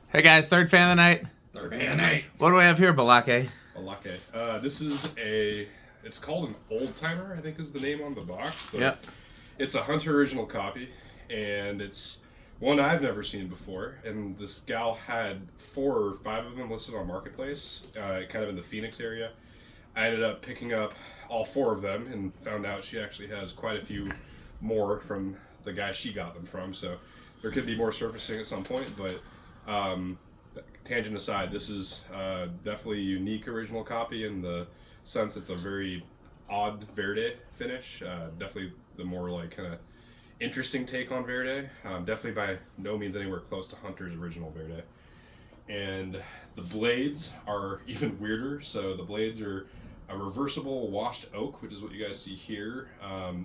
Hey guys, third fan of the night. Third fan of the night. What do we have here, Balake? Balake. This is it's called an old timer, I think is the name on the box. But Yep. It's a Hunter original copy, and it's one I've never seen before. And this gal had 4 or 5 of them listed on Marketplace, kind of in the Phoenix area. I ended up picking up all 4 of them and found out she actually has quite a few more from the guy she got them from. So there could be more surfacing at some point, but tangent aside, this is definitely a unique original copy in the sense it's a very odd verde finish. Definitely the more like kind of interesting take on verde. Definitely by no means anywhere close to Hunter's original verde. And the blades are even weirder. So the blades are a reversible washed oak, which is what you guys see here,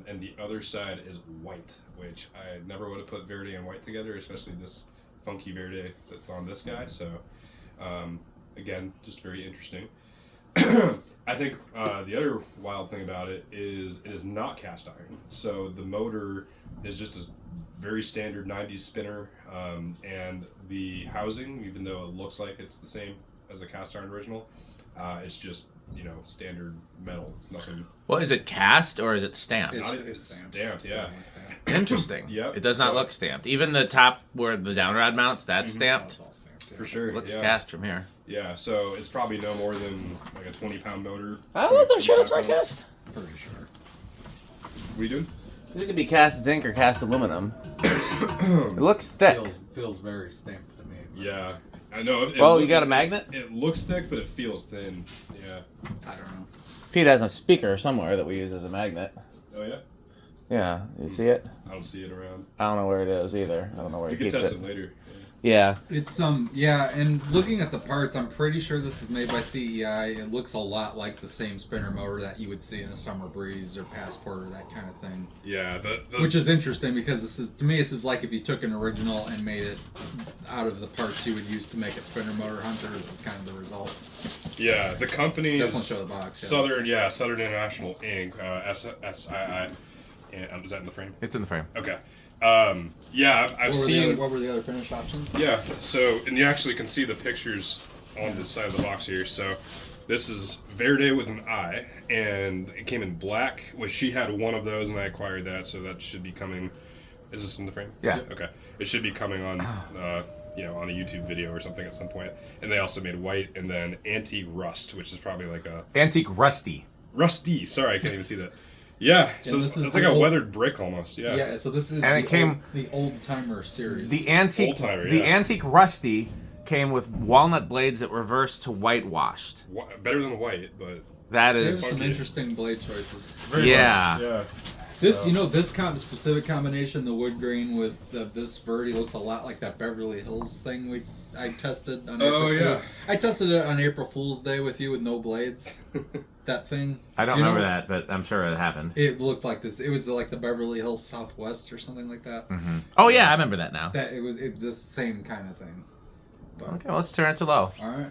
and the other side is white, which I never would have put verde and white together, especially this funky verde that's on this guy. So again, just very interesting. I think the other wild thing about it is not cast iron. So the motor is just a very standard 90s spinner, and the housing, even though it looks like it's the same as a cast iron original, it's just, standard metal. It's nothing. Well, is it cast or is it stamped? It's stamped, yeah. Interesting. Yep. It does not look stamped. Even the top where the downrod mounts, that's stamped. That's all stamped. Yeah. For sure. Looks yeah. cast from here. Yeah, so it's probably no more than like a 20-pound motor. I'm sure it's not cast. Pretty sure. What are you doing? It could be cast zinc or cast aluminum. It looks thick. Feels very stamped to me. Yeah, I know. Well, you got a magnet? It looks thick, but it feels thin. Yeah. I don't know. Pete has a speaker somewhere that we use as a magnet. Oh yeah. Yeah, you see it? I don't see it around. I don't know where it is either. I don't know where You he can keeps test it. it later. Yeah. It's and looking at the parts, I'm pretty sure this is made by CEI. It looks a lot like the same spinner motor that you would see in a Summer Breeze or Passport or that kind of thing. Yeah. Which is interesting because this is like if you took an original and made it out of the parts you would use to make a spinner motor Hunter. This is kind of the result. Yeah, the company Definitely is show the box. Southern International Inc. SII. Is that in the frame? It's in the frame. Okay. I've seen. What were the other finish options? Yeah, so, and you actually can see the pictures on this side of the box here. So, this is Verde with an I, and it came in black, which she had one of those, and I acquired that, so that should be coming. Is this in the frame? Yeah. Okay. It should be coming on, on a YouTube video or something at some point. And they also made white, and then Antique Rust, which is probably like a... Antique Rusty. Rusty! Sorry, I can't even see that. Yeah, so it's like a weathered brick almost. Yeah. Yeah, so this is the old timer series. The antique antique Rusty came with walnut blades that reverse to whitewashed. Better than white, but that There's is some interesting blade choices. Yeah. Yeah. This specific combination, the wood grain with this verde looks a lot like that Beverly Hills thing I tested on April Fool's. I tested it on April Fool's Day with you with no blades. That thing. I don't remember that, but I'm sure it happened. It looked like this. It was like the Beverly Hills Southwest or something like that. Mm-hmm. Oh yeah, I remember that now. That it was the same kind of thing. But, Okay, well, let's turn it to low. All right.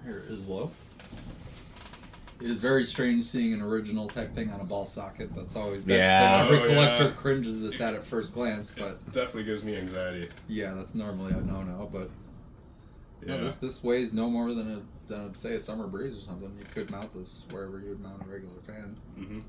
Here is low. It is very strange seeing an original type thing on a ball socket. That's always every collector cringes at that at first glance, but it definitely gives me anxiety. Yeah, that's normally a no, but yeah. No, this weighs no more than say a Summer Breeze or something. You could mount this wherever you would mount a regular fan. Mm-hmm.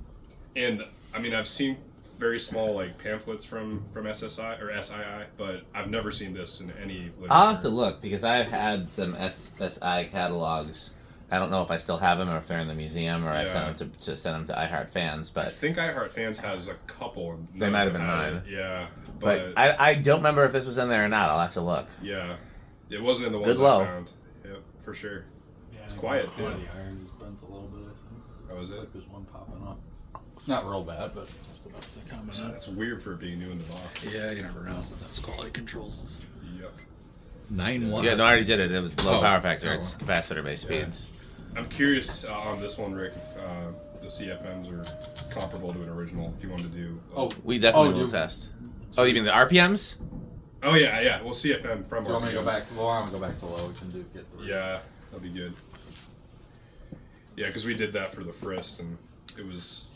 And I mean, I've seen very small like pamphlets from SSI or SII, but I've never seen this in any literature. I'll have to look because I've had some SSI catalogs. I don't know if I still have them or if they're in the museum or I sent them to send them to iHeart Fans, but I think iHeart Fans has a couple. They might have been mine. Yeah, but I don't remember if this was in there or not. I'll have to look. Yeah, it wasn't in the ones I found. Yep, for sure. Yeah, it's quiet too. The iron is bent a little bit. I think. Oh, is it? Like there's one popping up. Not real bad, but just enough to comment on. That's weird for it being new in the box. Yeah, you never know. Sometimes quality controls. Yep. 9 watts. Yeah, no, I already did it. It was low power factor. It's capacitor-based speeds. I'm curious on this one, Rick, if the CFMs are comparable to an original. If you wanted to do, we definitely will test. Oh, you mean the RPMs? Oh yeah. Well, CFM from. Do you want me to go back to low? I'm gonna go back to low. We can get the. Yeah, that'll be good. Yeah, because we did that for the Frist, and it was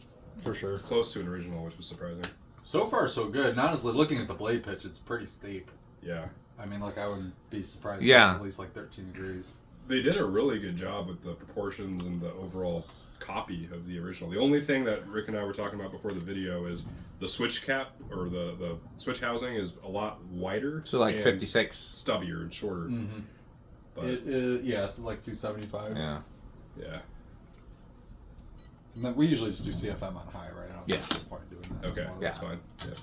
for sure close to an original, which was surprising. So far, so good. And honestly, looking at the blade pitch, it's pretty steep. Yeah. I mean, like, I wouldn't be surprised if Yeah. it's at least like 13 degrees. They did a really good job with the proportions and the overall copy of the original. The only thing that Rick and I were talking about before the video is the switch cap, or the switch housing is a lot wider. So like and 56. stubbier and shorter. Mm-hmm. But Yeah, this is like 275. Yeah. yeah. And then we usually just do CFM on high, right? I don't Yes. think there's a point in doing that. Okay, anymore. that's Yeah. fine. Yeah.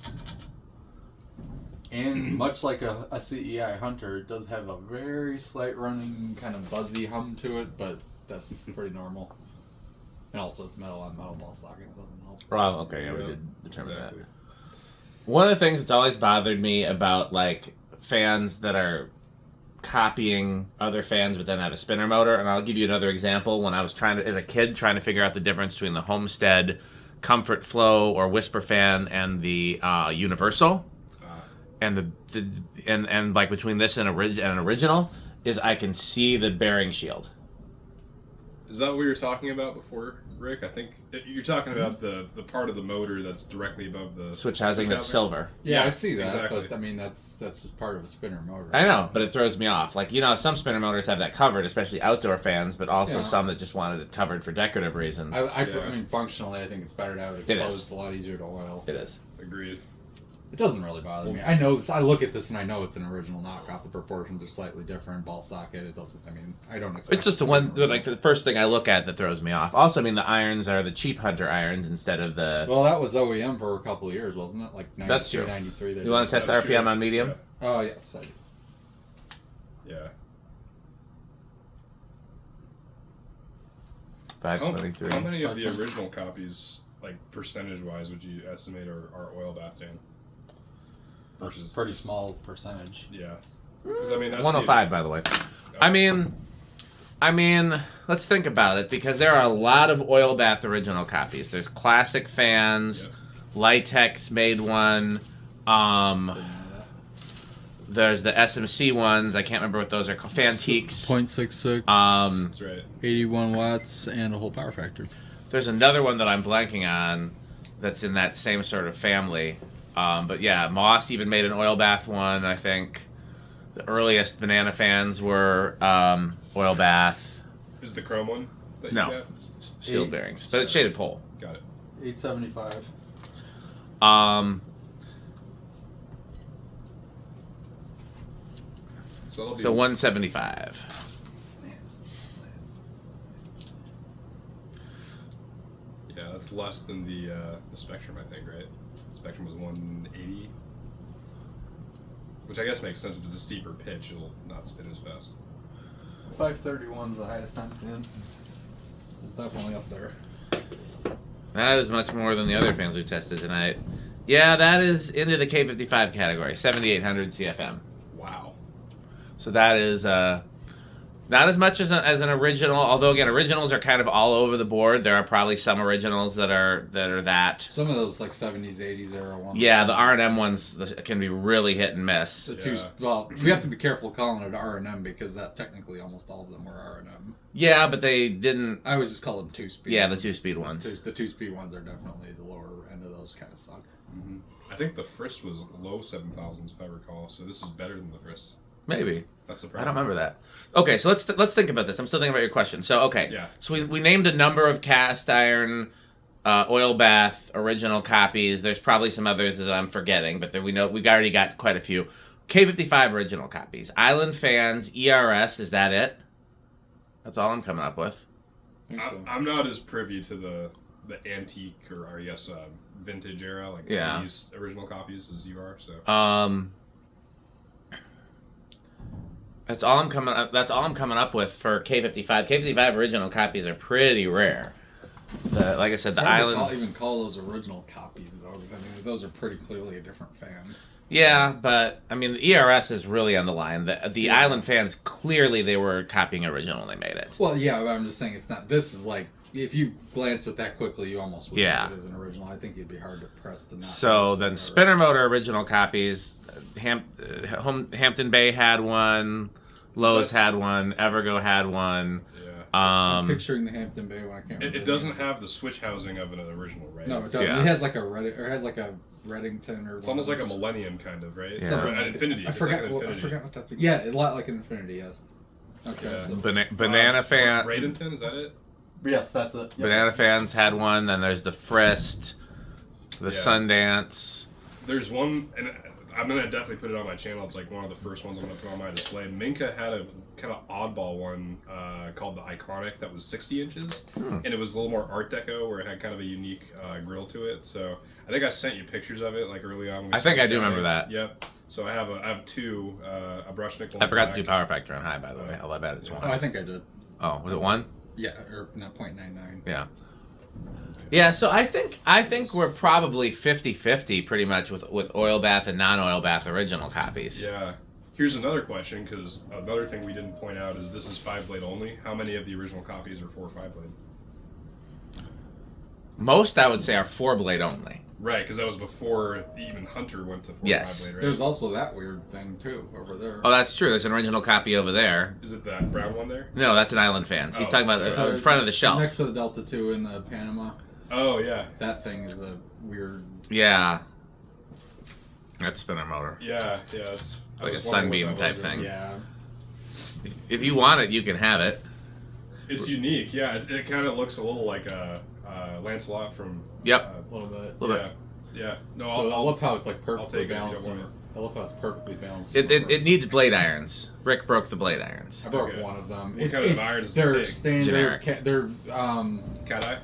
And much like a CEI Hunter, it does have a very slight running kind of buzzy hum to it, but that's pretty normal. And also, it's metal on metal ball socket. It doesn't help. Oh, okay, yeah, we Yeah, did determine exactly. that. One of the things that's always bothered me about like fans that are copying other fans but then have a spinner motor, and I'll give you another example. When I was as a kid, trying to figure out the difference between the Homestead Comfort Flow or Whisper fan and the Universal, and and like between this and an original, is I can see the bearing shield. Is that what we were talking about before, Rick? I think you're talking about the part of the motor that's directly above the Switch housing that's silver. Yeah, I see that, exactly. but I mean, that's just part of a spinner motor. I know, but it throws me off. Like, some spinner motors have that covered, especially outdoor fans, but also Yeah. some that just wanted it covered for decorative reasons. I Yeah. mean, functionally, I think it's better to have it It exposed. is. It's a lot easier to oil. It is. Agreed. It doesn't really bother me. I know this. I look at this and I know it's an original knockoff. The proportions are slightly different. Ball socket. It doesn't. I mean, I don't expect. It's just the one, like the first thing I look at that throws me off. Also, I mean, the irons are the cheap Hunter irons instead of the... Well, that was OEM for a couple of years, wasn't it? Like 92, That's true. 93. You want to test That's RPM true. on medium? Yeah. Oh yes. Yeah. 523. How many of the original copies, like percentage-wise, would you estimate are oil bath in? Versus pretty small percentage. Yeah. 'Cause, I mean, that's 105, by the way. I mean, let's think about it, because there are a lot of oil bath original copies. There's classic fans, Litex made one. Didn't know that. There's the SMC ones. I can't remember what those are called. Fantiques. 0.66. That's right. 81 watts and a whole power factor. There's another one that I'm blanking on that's in that same sort of family. But yeah, Moss even made an oil bath one, I think. The earliest banana fans were oil bath. Is the chrome one that you No. got? Steel bearings. But it's shaded pole. Got it. 875. So that'll be... So 175. Yeah, that's less than the Spectrum, I think, right? Spectrum was 180. Which I guess makes sense. If it's a steeper pitch, it'll not spin as fast. 531 is the highest I'm seeing. It's definitely up there. That is much more than the other fans we tested tonight. Yeah, that is into the K55 category, 7800 CFM. Wow. So that is not as much as an original. Although again, originals are kind of all over the board. There are probably some originals that are that. Some of those like 70s, 80s era ones. Yeah, the R&M ones can be really hit and miss. The two, well, we have to be careful calling it R&M because that technically almost all of them were R&M. Yeah, but they didn't. I always just call them two-speed. Yeah, the ones. two-speed ones. The two-speed ones are definitely the lower end of those kind of suck. Mm-hmm. I think the Frisk was low 7,000s, if I recall. So this is better than the Frisk. Maybe. That's the I problem. don't remember that. Okay, so let's think about this. I'm still thinking about your question. So okay, Yeah. So we named a number of cast iron, oil bath original copies. There's probably some others that I'm forgetting, but we know we've already got quite a few. K55 original copies. Island fans, ERS. Is that it? That's all I'm coming up with. I think so. I'm not as privy to the antique or I guess vintage era, like Yeah. these original copies as you are. So That's all I'm coming up with for K55. K55 original copies are pretty rare. Like I said, It's the hard to Island. even call those original copies, though, because I mean, those are pretty clearly a different fan. Yeah, but I mean, the ERS is really on the line. The Island fans, clearly they were copying original when they made it. Well, yeah, but I'm just saying it's not. This is like, if you glanced at that quickly, you almost would Yeah. think it is an original. I think you'd be hard to press to not. So notice then it. spinner motor original copies, Hampton Bay had one, Lowe's had one, Evergo had one. yeah, I'm picturing the Hampton Bay one. I can't remember. It doesn't have the switch housing of an original, right? No, it doesn't. Yeah. It has like a Reddington or. It's almost like a Millennium kind of, right? Yeah. An Infinity. I forgot what that thing. Yeah, a lot like an Infinity. Yes. Okay. Yeah. So. Banana fan. Bradenton, is that it? Yes, that's it. Yep. Banana fans had one. Then there's the Frist, the Sundance. There's one, and I'm gonna definitely put it on my channel. It's like one of the first ones I'm gonna put on my display. Minka had a kind of oddball one called the Iconic that was 60 inches, and it was a little more Art Deco, where it had kind of a unique grill to it. So I think I sent you pictures of it like early on. I think I do remember that. Yep. So I have two, a brush nickel. I forgot to do power factor on high, by the way. I'll bet it's one. Oh, I think I did. Oh, was it one? Yeah, or not 0.99. Yeah. Yeah, so I think we're probably 50-50 pretty much with oil bath and non-oil bath original copies. Yeah. Here's another question, because another thing we didn't point out is this is 5-blade only. How many of the original copies are 4 5-blade? Most, I would say, are 4-blade only. Right, because that was before even Hunter went to 4 Yes. 5-blade, right? There's also that weird thing too over there. Oh, that's true. There's an original copy over there. Is it that brown one there? No, that's an Island Fans. He's Oh, talking about the front of the shelf. Next to the Delta 2 in the Panama. Oh, yeah. That thing is a weird. Yeah. That's spinner motor. Yeah, it's Like a Sunbeam type thing. Yeah. If you want it, you can have it. It's unique, yeah. It kind of looks a little like a Lancelot from... Yep. A little bit. Little yeah. Yeah. No, So I love how it's like I'll perfectly take it if you balanced. don't want I love how it's perfectly balanced. It needs blade irons. Rick broke the blade irons. I broke Okay. one of them. What kind of irons does it They're take? standard. Generic. They're Cat eye?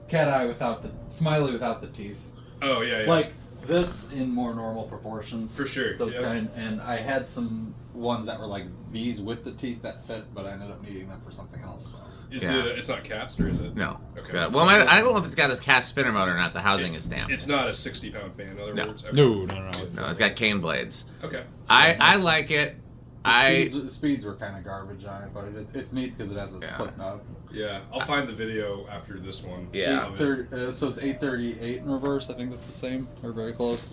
cat eye without the smiley without the teeth. Oh, yeah. Like this in more normal proportions. For sure. Those yeah. kind, and I had some ones that were like V's with the teeth that fit, but I ended up needing them for something else. So. Is Yeah. it's not cast, or is it? No. Okay. Well, I don't know if it's got a cast spinner motor or not. The housing is stamped. It's not a 60-pound fan, in other No. words? Okay. No. No, it's got cane blades. Okay. I like it. The speeds were kind of garbage on it, but it's neat because it has a Yeah. click knob. Yeah, I'll find the video after this one. Yeah. Of it. So it's 838 in reverse. I think that's the same or very close.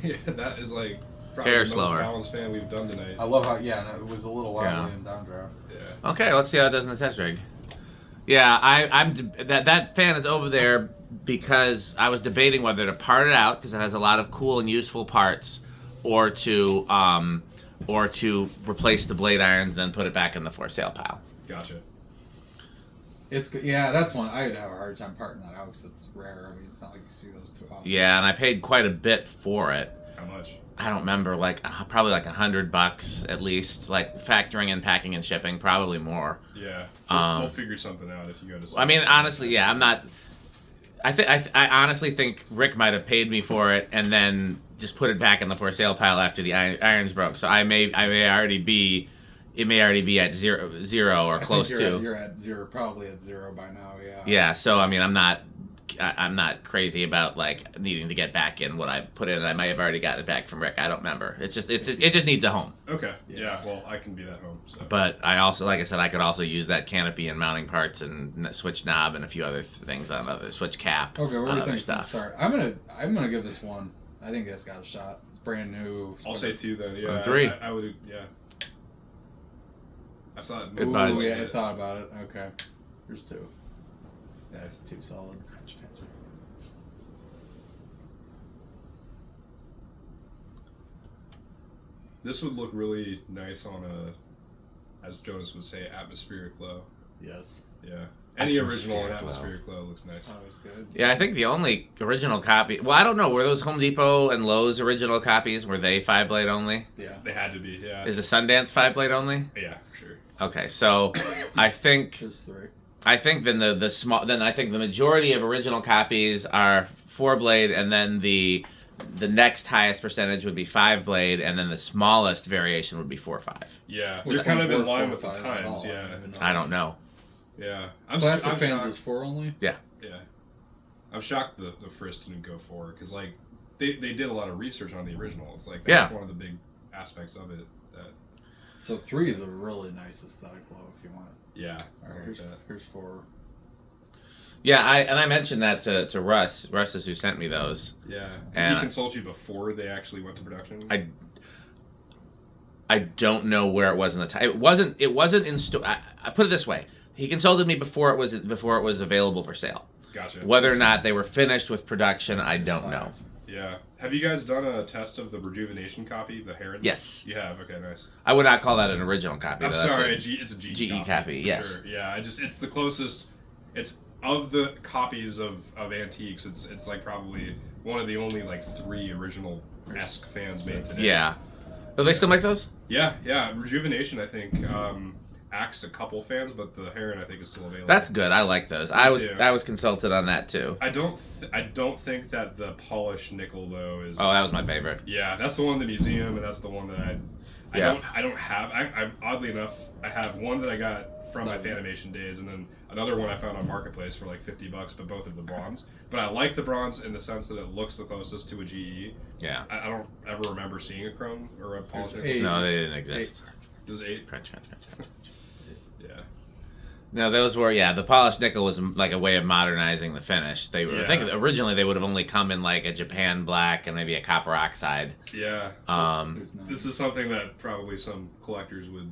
Yeah, that is like probably Hair the slower. most balanced fan we've done tonight. I love how it was a little wobbly Yeah. in downdraft. Yeah. Okay, let's see how it does in the test rig. Yeah, that fan is over there because I was debating whether to part it out because it has a lot of cool and useful parts, or to replace the blade irons, then put it back in the for sale pile. Gotcha. It's that's one I'd have a hard time parting that out because it's rare. I mean, it's not like you see those too often. Yeah, and I paid quite a bit for it. How much? I don't remember, like probably like $100 at least, like factoring in packing and shipping, probably more. Yeah. We'll figure something out if you go to. I mean, honestly, yeah, I'm not. I honestly think Rick might have paid me for it and then just put it back in the for sale pile after the irons broke. So I may already be. It may already be at zero or close to. You're at zero, probably at zero by now. Yeah. Yeah. So I mean, I'm not crazy about like needing to get back in what I put in. I might have already got it back from Rick. I don't remember. It just needs a home. Okay. Yeah. Well, I can be that home. So. But I also, like I said, I could also use that canopy and mounting parts and switch knob and a few other things on other switch cap. Okay, where on do you other think it's gonna stuff. start? I'm gonna give this one. I think it's got a shot. It's brand new. I'll say 2 then. Yeah. 3. I would. Yeah. I saw it. Good Ooh, buds. yeah, I thought about it. Okay, here's 2. Yeah, it's 2 solid. This would look really nice on a, as Jonas would say, atmospheric glow. Yes. Yeah. Any original Atmospheric atmospheric glow looks nice. Always good. Yeah, I think the only original copy. Well, I don't know. Were those Home Depot and Lowe's original copies? Were they 5-blade only? Yeah. They had to be. Yeah. Is the Sundance 5-blade only? Yeah, for sure. Okay, so I think There's 3. I think then the small then I think the majority of original copies are 4-blade, and then the next highest percentage would be 5-blade, and then the smallest variation would be 4-5. Yeah, Was they're that kind of one's in line worth with the 4 or 5 at times. all? Yeah, don't even know. I don't know. yeah. Classic I'm fans shocked. was 4 only. Yeah, I'm shocked the Frist didn't go 4 because like they did a lot of research on the original. It's like that's one of the big aspects of it. That So 3 is a really nice aesthetic glow if you want it. yeah. All I right, like that. here's 4. Yeah, I mentioned that to Russ. Russ is who sent me those. Yeah. Did And he consult you before they actually went to production? I don't know where it was in the time. It wasn't in store. I put it this way: he consulted me before it was available for sale. Gotcha. Whether or not they were finished with production, I don't know. Yeah. Have you guys done a test of the rejuvenation copy, the Heron? Yes. You have. Okay, nice. I would not call that an original copy. I'm though. sorry, it's a GE copy. Yes. Sure. Yeah, it's the closest. It's of the copies of antiques. It's like probably one of the only like 3 original-esque fans made today. Yeah. Do they still make those? Yeah. Rejuvenation, I think, axed a couple fans, but the Heron, I think, is still available. That's good. I like those. I was consulted on that too. I don't think that the polished nickel though is. Oh, that was my favorite. Yeah, that's the one in the museum, and that's the one that I don't have. I oddly enough, I have one that I got from my Fanimation days, and then another one I found on Marketplace for like $50, but both of the bronze. But I like the bronze in the sense that it looks the closest to a GE. Yeah. I don't ever remember seeing a chrome or a polished nickel. 8. No, they didn't exist. Does 8? Crunch. Yeah. No, those were the polished nickel was like a way of modernizing the finish. They were, I think originally they would have only come in like a Japan black and maybe a copper oxide. Yeah. This is something that probably some collectors would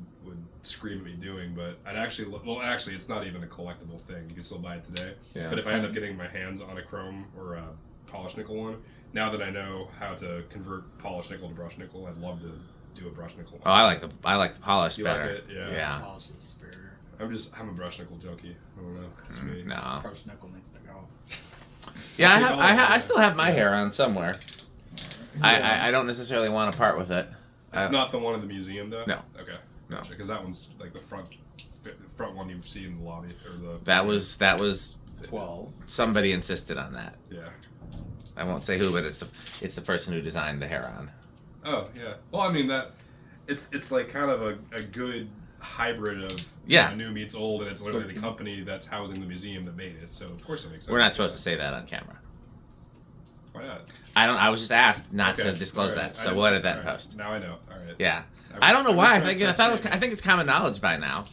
scream at me doing, but actually it's not even a collectible thing. You can still buy it today. Yeah. But if I end up getting my hands on a chrome or a polished nickel one, now that I know how to convert polished nickel to brushed nickel, I'd love to do a brushed nickel one. Oh, I like the polished You better. like it? Yeah. Polish is superior. I'm a brushed nickel junkie. I don't know. It's me. No. Brushed nickel needs to go. Yeah, I still have my hair on somewhere. I don't necessarily want to part with it. It's not the one in the museum though. No. Okay. No. Gotcha. Because that one's like the front one you see in the lobby or the. That was 12. somebody insisted on that. Yeah. I won't say who, but it's the person who designed the Heron. Oh yeah. Well, I mean that it's like kind of a good hybrid of new meets old, and it's literally the company that's housing the museum that made it. So of course it makes sense. We're not supposed to say that on camera. Why not? I was just asked not to disclose that, so we'll edit that in post. Now I know. All right. Yeah. I don't know why. I think it's common knowledge by now.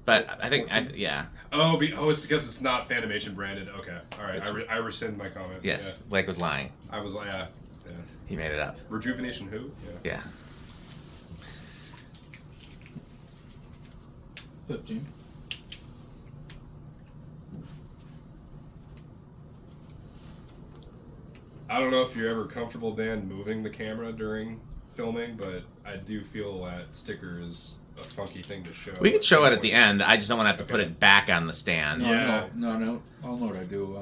But I think yeah. Oh, it's because it's not Fanimation branded. Okay. All right. I rescind my comment. Yes. Yeah. Blake was lying. I was like, yeah. He made it up. Rejuvenation who? Yeah. 15. I don't know if you're ever comfortable, Dan, moving the camera during filming, but I do feel that sticker is a funky thing to show. We could show it at the end. I just don't want to have to put it back on the stand. No. I'll know what I do.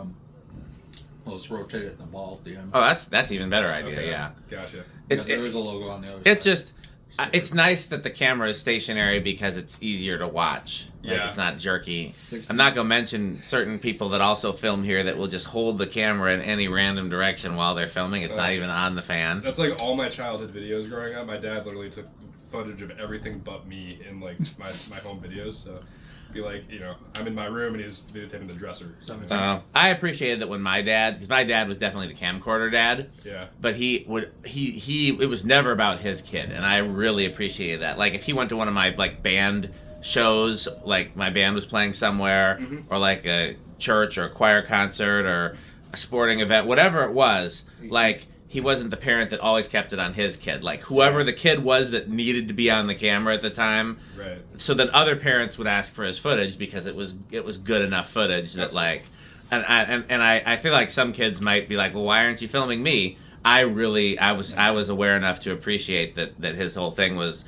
I'll just rotate it in the ball at the end. Oh, that's even better idea. Okay. Yeah. Gotcha. There is a logo on the other side. It's just. It's nice that the camera is stationary because it's easier to watch. Like, it's not jerky. 16. I'm not going to mention certain people that also film here that will just hold the camera in any random direction while they're filming. It's not even on the fan. That's like all my childhood videos growing up. My dad literally took footage of everything but me in like my home videos. So be like, I'm in my room and he's videotaping the dresser. I appreciated that when because my dad was definitely the camcorder dad. Yeah. But it was never about his kid, and I really appreciated that. Like if he went to one of my like band shows, like my band was playing somewhere, or like a church or a choir concert or a sporting event, whatever it was, like he wasn't the parent that always kept it on his kid. Like whoever the kid was that needed to be on the camera at the time. Right. So then other parents would ask for his footage because it was good enough footage that like, and I feel like some kids might be like, well, why aren't you filming me? I was aware enough to appreciate that his whole thing was,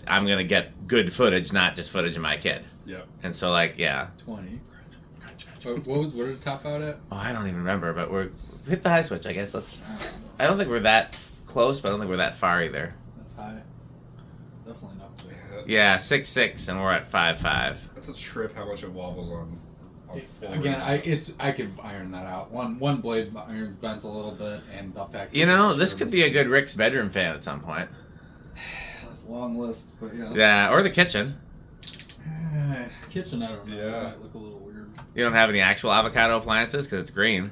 I'm gonna get good footage, not just footage of my kid. Yeah. And so like 20. What did it top out at? Oh, I don't even remember, but we're hit the high switch. I guess I don't think we're that close, but I don't think we're that far either. That's high. Definitely not big. Yeah, 6.6, and we're at 5.5. That's a trip. How much it wobbles on. Again, I could iron that out. One blade iron's bent a little bit, and the fact. This could be a good Rick's bedroom fan at some point. That's a long list, but yeah. Yeah, or the kitchen. Kitchen, I don't know. Yeah. It might look a little weird. You don't have any actual avocado appliances because it's green.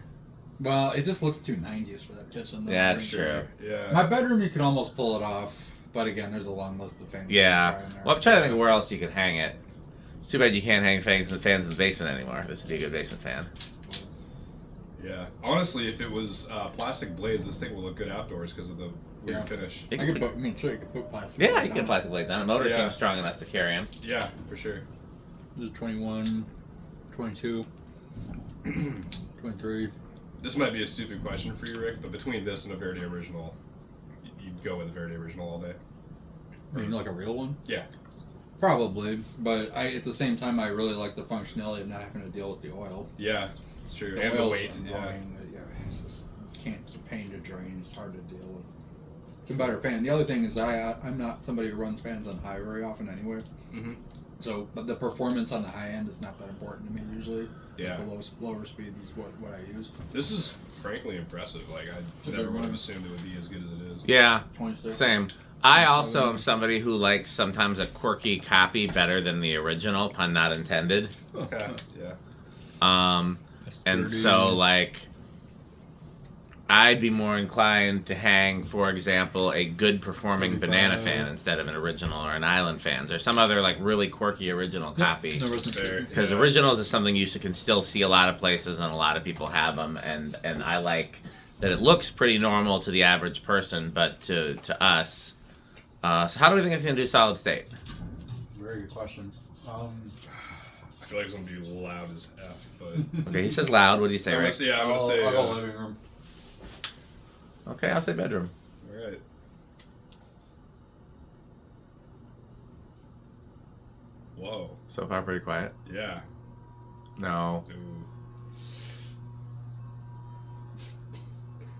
Well, it just looks too 90s for that kitchen. Though. Yeah, that's true. Yeah. My bedroom, you can almost pull it off, but again, there's a long list of fans. Yeah. Well, I'm trying to think of where else you could hang it. It's too bad you can't hang fans in the basement anymore. This would be a good basement fan. Yeah. Honestly, if it was plastic blades, this thing would look good outdoors because of the weird finish. I could put, sure, you could put plastic. Yeah, you can get plastic blades on. A motor seems strong enough to carry them. Yeah, for sure. This is 21, 22, 23. This might be a stupid question for you, Rick, but between this and a Verde original, you'd go with a Verde original all day. I mean, like a real one? Yeah. Probably, but at the same time, I really like the functionality of not having to deal with the oil. Yeah, it's true. The and the oil's weight. annoying. Yeah, it's a pain to drain. It's hard to deal with. It's a better fan. The other thing is I'm not somebody who runs fans on high very often anyway. Mm-hmm. So, but the performance on the high end is not that important to me usually. Yeah. The lower speeds is what I use. This is frankly impressive. Like, I never would have assumed it would be as good as it is. Yeah, 26. same. I also am somebody who likes sometimes a quirky copy better than the original, pun not intended. Yeah. And so, like, I'd be more inclined to hang, for example, a good performing banana fan instead of an original or an island fans or some other, like, really quirky original copy. Because originals is something you can still see a lot of places and a lot of people have them. And I like that it looks pretty normal to the average person, but to us. So how do we think it's going to do solid state? Very good question. I feel like it's going to be loud as F, but... Okay, he says loud. What do you say, Rick? Yeah, I'm going to say... I'll go living room. Okay, I'll say bedroom. All right. Whoa. So far, pretty quiet. Yeah. No.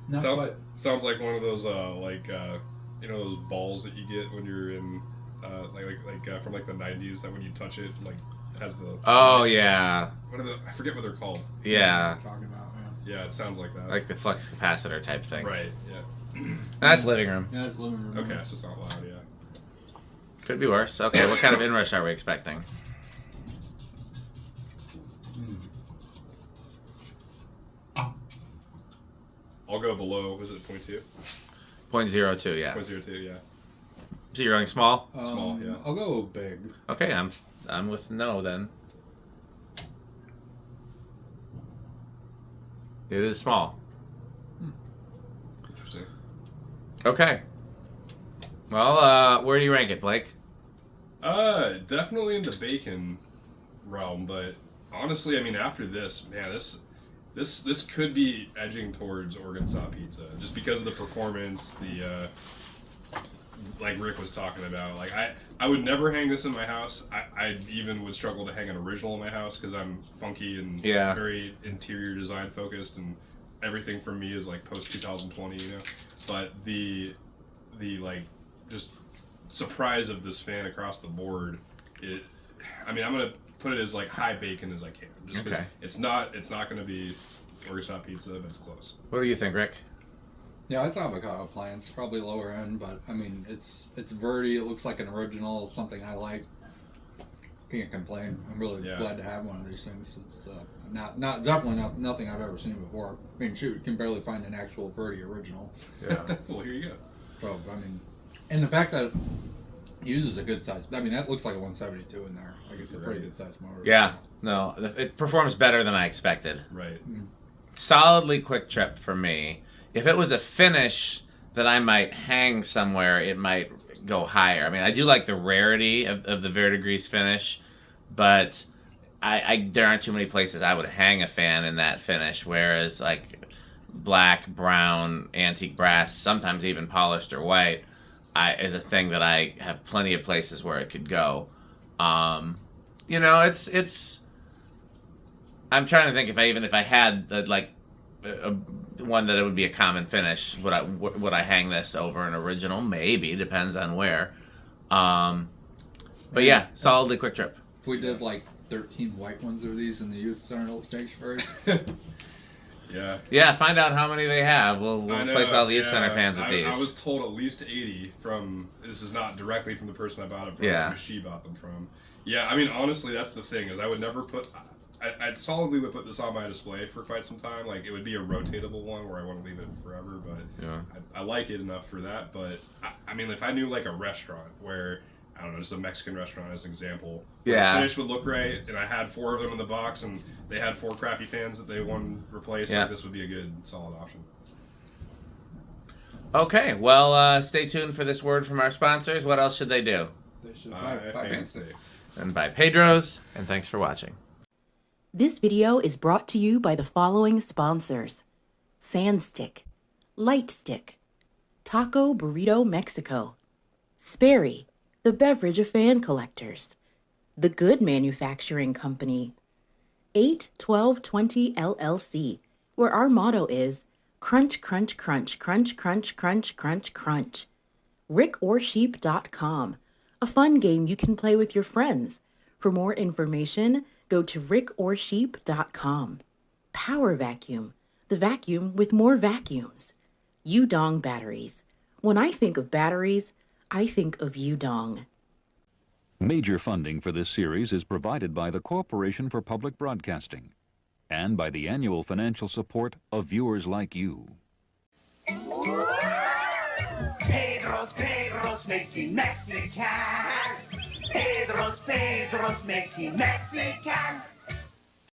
Not Sounds like one of those, you know, those balls that you get when you're in, from like the 90s, that when you touch it, like, has the... Oh, yeah. What are I forget what they're called. Yeah. Talking about, Yeah, it sounds like that. Like the flux capacitor type thing. Right, yeah. That's living room. Yeah, it's living room. Okay, so it's not loud, yeah. Could be worse. Okay, what kind of inrush are we expecting? I'll go below, was it 0.2? 0.02, yeah. 0.02, yeah. So you're running small? Small, yeah. I'll go big. Okay, I'm with no then. It is small. Interesting. Okay. Well, where do you rank it, Blake? Definitely in the bacon realm, but honestly, I mean, after this, man, this could be edging towards Oregon style pizza, just because of the performance, the like Rick was talking about. Like, I would never hang this in my house. I even would struggle to hang an original in my house because I'm funky and very interior design focused, and everything for me is like post 2020, you know. But the like just surprise of this fan across the board, I'm gonna put it as like high bacon as I can, just because it's not gonna be Oregon style pizza, but it's close. What do you think, Rick? Yeah, I thought avocado plants probably lower end, but I mean it's verde. It looks like an original, something I like. Can't complain. I'm really glad to have one of these things. It's definitely nothing I've ever seen before. I mean, shoot, you can barely find an actual verde original. Yeah. Well, here you go. So I mean, and the fact that it uses a good size. I mean, that looks like a 172 in there. Like it's a pretty good size motor. Yeah. No, it performs better than I expected. Right. Solidly quick trip for me. If it was a finish that I might hang somewhere, it might go higher. I mean, I do like the rarity of the verdigris finish, but there aren't too many places I would hang a fan in that finish, whereas like black, brown, antique brass, sometimes even polished or white, is a thing that I have plenty of places where it could go. You know, it's I'm trying to think if I had one that it would be a common finish. Would I hang this over an original? Maybe, depends on where. But yeah, solidly quick trip. If we did like 13 white ones of these in the youth center sanctuary. Yeah, find out how many they have. We'll place all the youth center fans with these. I was told at least 80 from. This is not directly from the person I bought it from. Yeah. Who she bought them from. Yeah, I mean, honestly, that's the thing, is I would never put. I'd solidly would put this on my display for quite some time. Like, it would be a rotatable one where I want to leave it forever, but I like it enough for that. But I mean, if I knew like a restaurant where I don't know, just a Mexican restaurant as an example. Yeah. The finish would look right, and I had 4 of them in the box, and they had 4 crappy fans that they wanted replaced. Yeah. Like, this would be a good, solid option. Okay, well, stay tuned for this word from our sponsors. What else should they do? They should buy fancy. And buy Pedro's, and thanks for watching. This video is brought to you by the following sponsors: Sandstick, Lightstick, Taco Burrito Mexico, Sperry, the beverage of fan collectors, The Good Manufacturing Company, 81220 LLC, where our motto is crunch, crunch, crunch, crunch, crunch, crunch, crunch, crunch. rickorsheep.com, a fun game you can play with your friends. For more information, go to rickorsheep.com. Power Vacuum, the vacuum with more vacuums. Udong Batteries. When I think of batteries, I think of Udong. Major funding for this series is provided by the Corporation for Public Broadcasting and by the annual financial support of viewers like you. Pedro's making Mexican. Pedro's making Mexican.